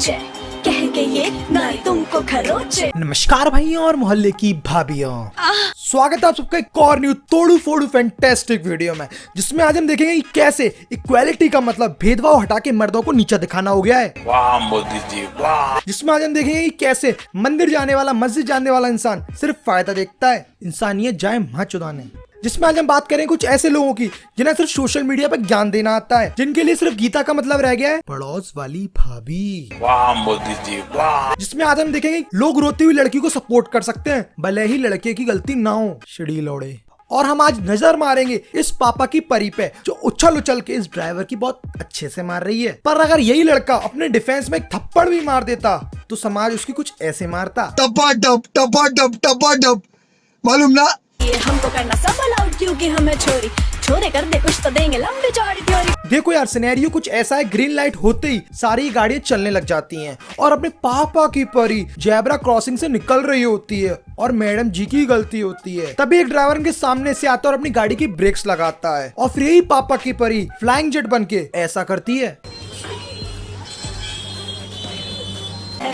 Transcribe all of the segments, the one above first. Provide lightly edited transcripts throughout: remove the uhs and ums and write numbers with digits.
जय कह के ये नारी तुमको खरोचे। नमस्कार भाइयों और मोहल्ले की भाभियों, स्वागत है आप सबका एक और न्यू तोड़ू फोड़ू फैंटास्टिक वीडियो में, जिसमें आज हम देखेंगे कि कैसे इक्वालिटी का मतलब भेदभाव हटा के मर्दों को नीचा दिखाना हो गया है। वाह मोदी जी वाह। जिसमें आज हम देखेंगे कि कैसे मंदिर जाने वाला, मस्जिद जाने वाला इंसान सिर्फ फायदा देखता है, इंसानियत जाए मां चुदाने। जिसमें आज हम बात करें कुछ ऐसे लोगों की जिन्हें सिर्फ सोशल मीडिया पर ज्ञान देना आता है, जिनके लिए सिर्फ गीता का मतलब रह गया है पड़ोस वाली भाभी। वाह मोदी जी वाह। जिसमें आज हम देखेंगे लोग रोती हुई लड़की को सपोर्ट कर सकते हैं भले ही लड़के की गलती ना हो, शिड़ी लौड़े। और हम आज नजर मारेंगे इस पापा की परी पे जो उछल उछल के इस ड्राइवर की बहुत अच्छे से मार रही है। पर अगर यही लड़का अपने डिफेंस में एक थप्पड़ भी मार देता तो समाज उसकी कुछ ऐसे मारता, टपा टप मालूम ना। ये हमको करना सब अलाउड क्योंकि हमें छोरे कर दे कुछ तो देंगे लंबी चौड़ी थ्योरी। देखो यार, सिनेरियो कुछ ऐसा है, ग्रीन लाइट होते ही सारी गाड़ियां चलने लग जाती हैं और अपने पापा की परी जेब्रा क्रॉसिंग से निकल रही होती है और मैडम जी की गलती होती है। तभी एक ड्राइवर उनके सामने से आता है और अपनी गाड़ी की ब्रेक्स लगाता है और फिर यही पापा की परी फ्लाइंग जेट बन के ऐसा करती है।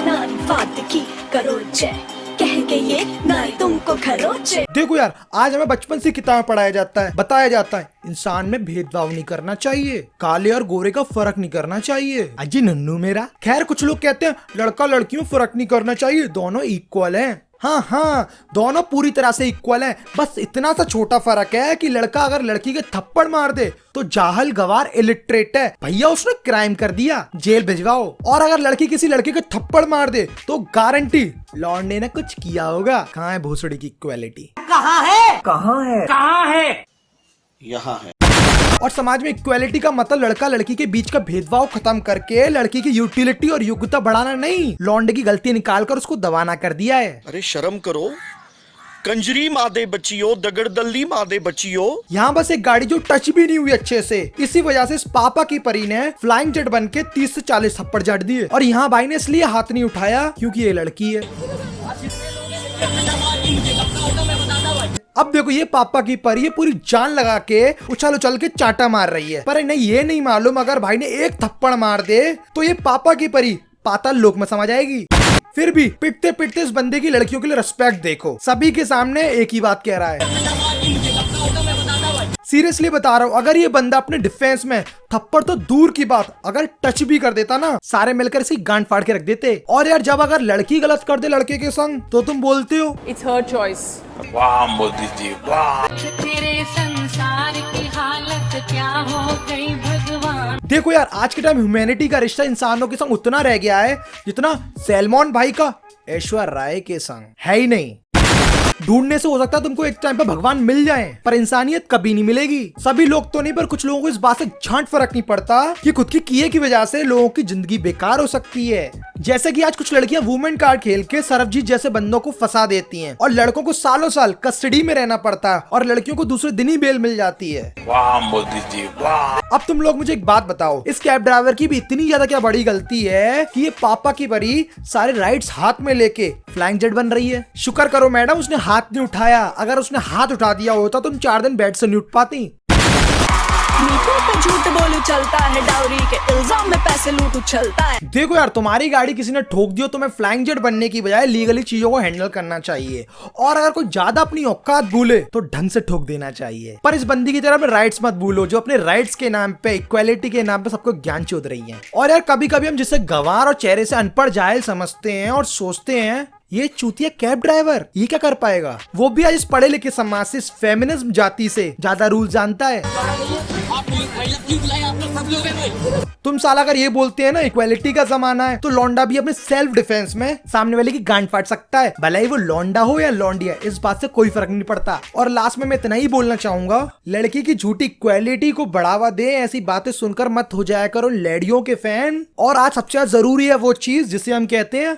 नारी बात की करो जय कह के ये नारी तुमको खरोचे। देखो यार, आज हमें बचपन से किताब पढ़ाया जाता है, बताया जाता है इंसान में भेदभाव नहीं करना चाहिए, काले और गोरे का फर्क नहीं करना चाहिए। अजी नन्नू मेरा। खैर कुछ लोग कहते हैं लड़का लड़की में फर्क नहीं करना चाहिए, दोनों इक्वल हैं। हाँ, दोनों पूरी तरह से इक्वल हैं। बस इतना सा छोटा फर्क है कि लड़का अगर लड़की के थप्पड़ मार दे तो जाहल गवार इलिटरेट है, भैया उसने क्राइम कर दिया, जेल भिजवाओ। और अगर लड़की किसी लड़के के थप्पड़ मार दे तो गारंटी लौंडे ने कुछ किया होगा। कहाँ है भोसड़ी की इक्वालिटी? कहाँ है? यहाँ है। और समाज में इक्वालिटी का मतलब लड़का लड़की के बीच का भेदभाव खत्म करके लड़की की यूटिलिटी और योग्यता बढ़ाना नहीं, लौंडे की गलती निकालकर उसको दबाना कर दिया है। अरे शर्म करो, कंजरी मादे बच्चियों, दगड़दल्ली मादे बच्चियों। यहाँ बस एक गाड़ी जो टच भी नहीं हुई अच्छे से, इसी वजह से इस पापा की परी ने फ्लाइंग जेट बन के 30 से 40 थप्पड़ जड़ दिए। और यहाँ भाई ने इसलिए हाथ नहीं उठाया क्योंकि ये लड़की है। अब देखो ये पापा की परी पूरी जान लगा के उछल उछल के चाटा मार रही है, पर इन्हें ये नहीं मालूम अगर भाई ने एक थप्पड़ मार दे तो ये पापा की परी पाताल लोक में समा जाएगी। फिर भी पिटते पिटते इस बंदे की लड़कियों के लिए रिस्पेक्ट देखो, सभी के सामने एक ही बात कह रहा है। सीरियसली बता रहा हूँ, अगर ये बंदा अपने डिफेंस में थप्पड़ तो दूर की बात अगर टच भी कर देता ना, सारे मिलकर इसकी गांड फाड़ के रख देते। और यार जब अगर लड़की गलत कर दे लड़के के संग तो तुम बोलते हो इट्स हर चॉइस। वाह मोदी जी वाह। तेरे संसार की हालत क्या हो गई भगवान। देखो यार, आज के टाइम ह्यूमैनिटी का रिश्ता इंसानों के संग उतना रह गया है जितना सैलमॉन भाई का ऐश्वर्या राय के संग है ही नहीं। ढूंढने से हो सकता है तुमको एक टाइम पे भगवान मिल जाए, पर इंसानियत कभी नहीं मिलेगी। सभी लोग तो नहीं, पर कुछ लोगों को इस बात से झांट फर्क नहीं पड़ता कि खुद की किए की वजह से लोगों की जिंदगी बेकार हो सकती है। जैसे कि आज कुछ लड़कियां वुमेन कार्ड खेल के सरबजीत जैसे बंदों को फंसा देती हैं और लड़कों को सालों साल कस्टडी में रहना पड़ता है और लड़कियों को दूसरे दिन ही बेल मिल जाती है। वाह मोदी जी वाह। अब तुम लोग मुझे एक बात बताओ, इस कैब ड्राइवर की भी इतनी ज्यादा क्या बड़ी गलती है कि ये पापा की परी सारे राइट्स हाथ में लेके फ्लाइंग जेट बन रही है? शुक्र करो मैडम उसने हाथ नहीं उठाया, अगर उसने हाथ उठा दिया होता तुम 4 दिन बेड से नहीं उठ पाती। मीठों पे झूठ बोलू चलता है, डाउरी के इल्जाम में पैसे लूटू चलता है। देखो यार, तुम्हारी गाड़ी किसी ने ठोक दियो तो मैं फ्लाइंग जेट बनने की बजाय लीगली चीजों को हैंडल करना चाहिए, और अगर कोई ज्यादा अपनी औकात भूले तो ढंग से ठोक देना चाहिए। पर इस बंदी की तरह अपने राइट्स मत भूलो जो अपने राइट्स के नाम पे, इक्वालिटी के नाम पे सबको ज्ञान चोद रही है। और यार कभी कभी हम जिसे गंवार और चेहरे से अनपढ़ जाहिल समझते हैं और सोचते हैं ये चूतिया कैब ड्राइवर ये क्या कर पाएगा, वो भी आज इस पढ़े लिखे समाज से, इस फेमिनिज्म जाति से ज्यादा रूल जानता है। तुम साला अगर ये बोलते हैं ना इक्वालिटी का जमाना है, तो लौंडा भी अपने सेल्फ डिफेंस में सामने वाले की गांड फाड़ सकता है, भले ही वो लौंडा हो या लौंडिया, इस बात से कोई फर्क नहीं पड़ता। और लास्ट में मैं इतना ही बोलना चाहूंगा, लड़की की झूठी इक्वालिटी को बढ़ावा दे, ऐसी बातें सुनकर मत हो जाया करो लेडियों के फैन। और आज सबसे ज्यादा जरूरी है वो चीज जिसे हम कहते हैं